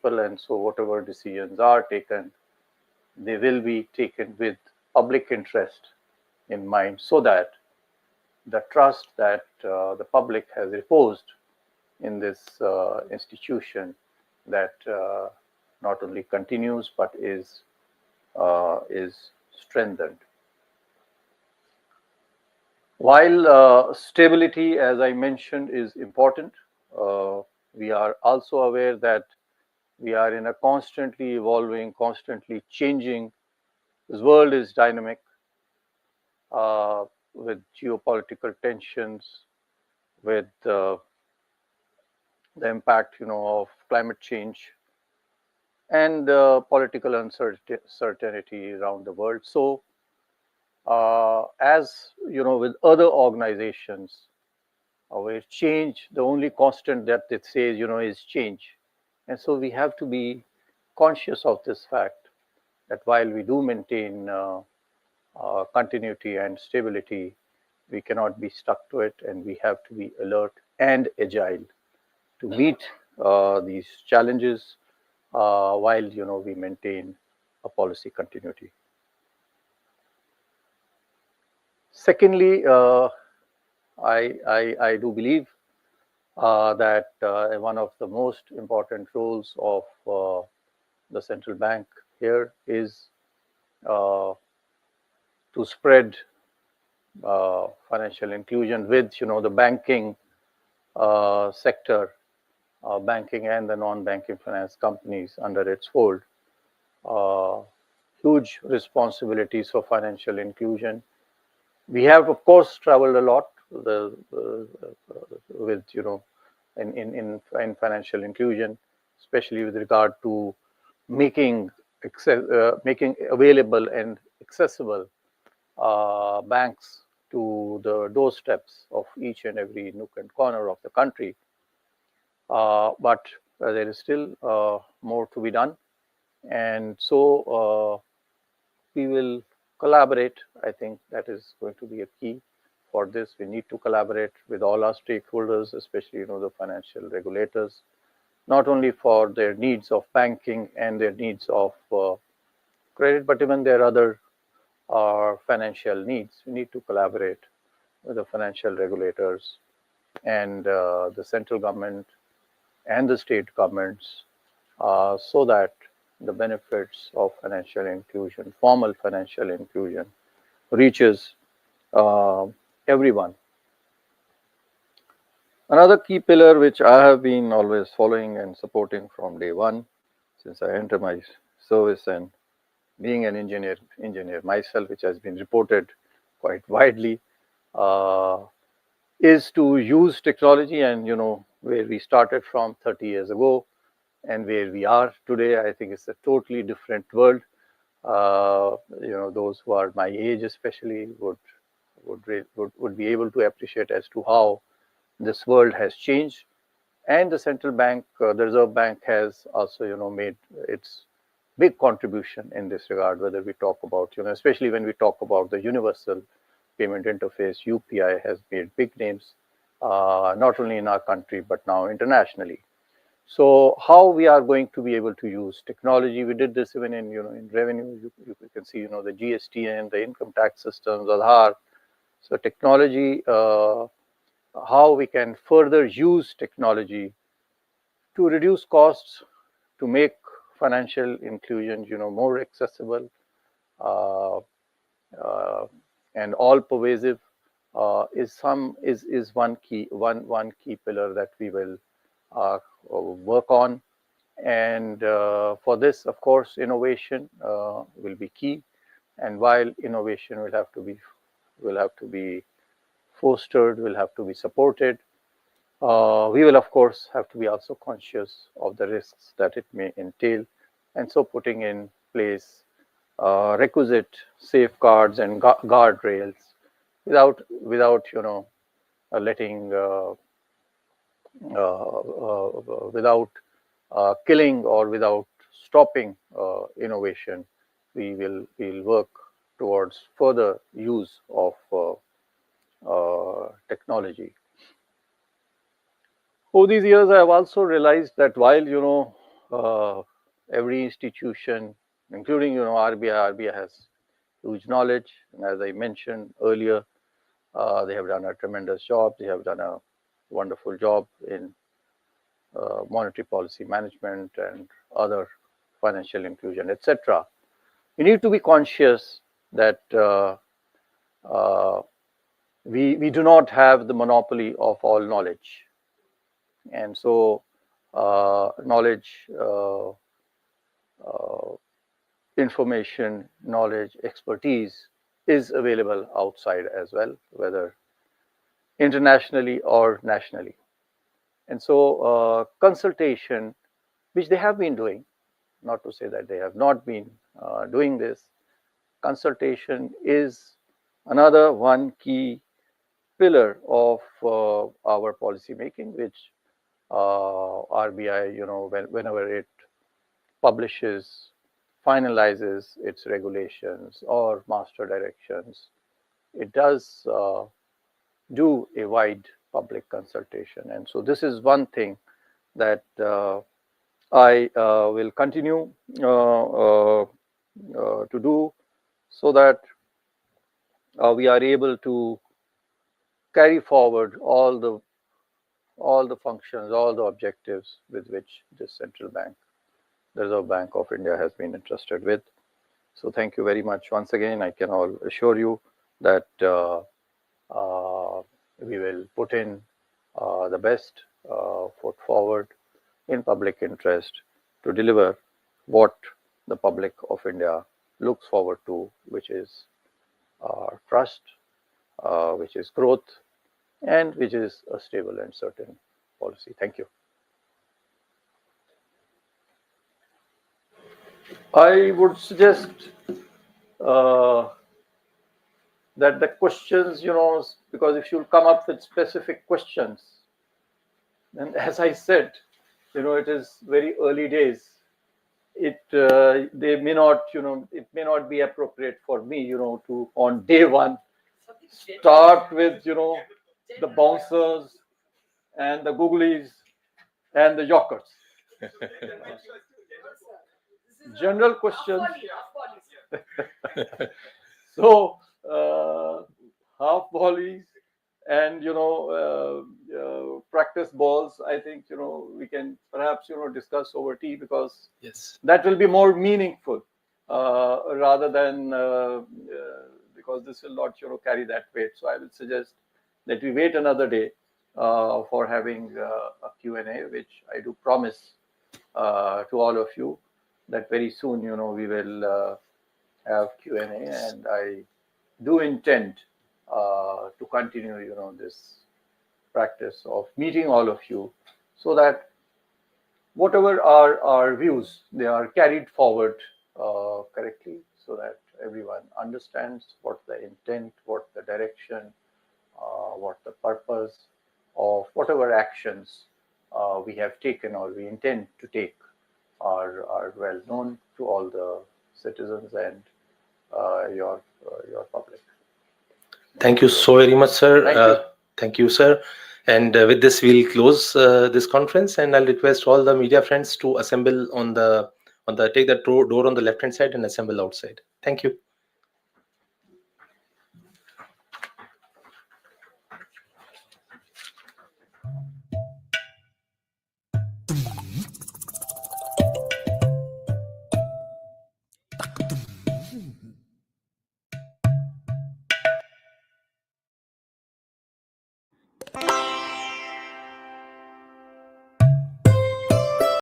successful, and so whatever decisions are taken, they will be taken with public interest in mind, so that the trust that the public has reposed in this institution, that not only continues but is strengthened. While stability, as I mentioned, is important, we are also aware that we are in a constantly evolving, constantly changing. This world is dynamic, with geopolitical tensions, with the impact, of climate change, and political uncertainty around the world. So, as with other organizations, where change, the only constant that it says, is change, and so we have to be conscious of this fact, that while we do maintain continuity and stability, we cannot be stuck to it, and we have to be alert and agile to meet these challenges, while we maintain a policy continuity. Secondly, I do believe that one of the most important roles of the central bank here is to spread financial inclusion with the banking sector, banking and the non-banking finance companies under its fold. Huge responsibilities for financial inclusion. We have, of course, traveled a lot with in financial inclusion, especially with regard to making making available and accessible banks to the doorsteps of each and every nook and corner of the country. But there is still more to be done, and so we will collaborate. I think that is going to be a key for this. We need to collaborate with all our stakeholders, especially the financial regulators, not only for their needs of banking and their needs of credit, but even their other financial needs. We need to collaborate with the financial regulators and the central government and the state governments, so that the benefits of financial inclusion, formal financial inclusion, reaches everyone. Another key pillar which I have been always following and supporting from day one, since I entered my service, and being an engineer myself, which has been reported quite widely, is to use technology. And where we started from 30 years ago and where we are today, I think it's a totally different world. Those who are my age especially would be able to appreciate as to how this world has changed. And the central bank, the Reserve Bank, has also made its big contribution in this regard, whether we talk about, especially when we talk about the universal payment interface, UPI has made big names, not only in our country but now internationally. So how we are going to be able to use technology? We did this even in in revenue. You can see the GST and the income tax systems, Aadhaar. So technology, how we can further use technology to reduce costs, to make financial inclusion more accessible and all pervasive, is one key pillar that we will work on. And for this, of course, innovation will be key. And while innovation will have to be fostered, will have to be supported, we will, of course, have to be also conscious of the risks that it may entail, and so putting in place requisite safeguards and guardrails without letting without killing or without stopping innovation. We'll work towards further use of technology. Over these years, I have also realized that while every institution, including RBI has huge knowledge, and as I mentioned earlier, they have done a tremendous job. They have done a wonderful job in monetary policy management and other financial inclusion, etc. We need to be conscious that we do not have the monopoly of all knowledge, and so knowledge, information, knowledge, expertise is available outside as well, whether internationally or nationally. And so consultation, which they have been doing, not to say that they have not been doing this, consultation is another one key pillar of our policy making, which RBI, whenever it publishes, finalizes its regulations or master directions, it does do a wide public consultation. And so this is one thing that I will continue to do, so that we are able to carry forward all the functions, all the objectives with which this central bank, the Reserve Bank of India, has been entrusted with. So thank you very much once again. I can all assure you that we will put in the best foot forward in public interest to deliver what the public of India looks forward to, which is trust, which is growth, and which is a stable and certain policy. Thank you. I would suggest that the questions, because if you come up with specific questions, then as I said, it is very early days. They may not, it may not be appropriate for me, to on day one start with, the bouncers and the googlies and the yokers. General questions. So half volleys and practice balls, I think we can perhaps discuss over tea, because Yes, that will be more meaningful rather than because this will not carry that weight. So I will suggest that we wait another day for having a Q&A, which I do promise to all of you that very soon we will have Q&A, and I do intend to continue this practice of meeting all of you, so that whatever are our views, they are carried forward correctly, so that everyone understands what the intent, what the direction, what the purpose of whatever actions we have taken or we intend to take are well known to all the citizens and your public. thank you so very much, sir. Thank you. Thank you, sir. And with this, we'll close this conference, and I'll request all the media friends to assemble take the door on the left hand side and assemble outside. Thank you.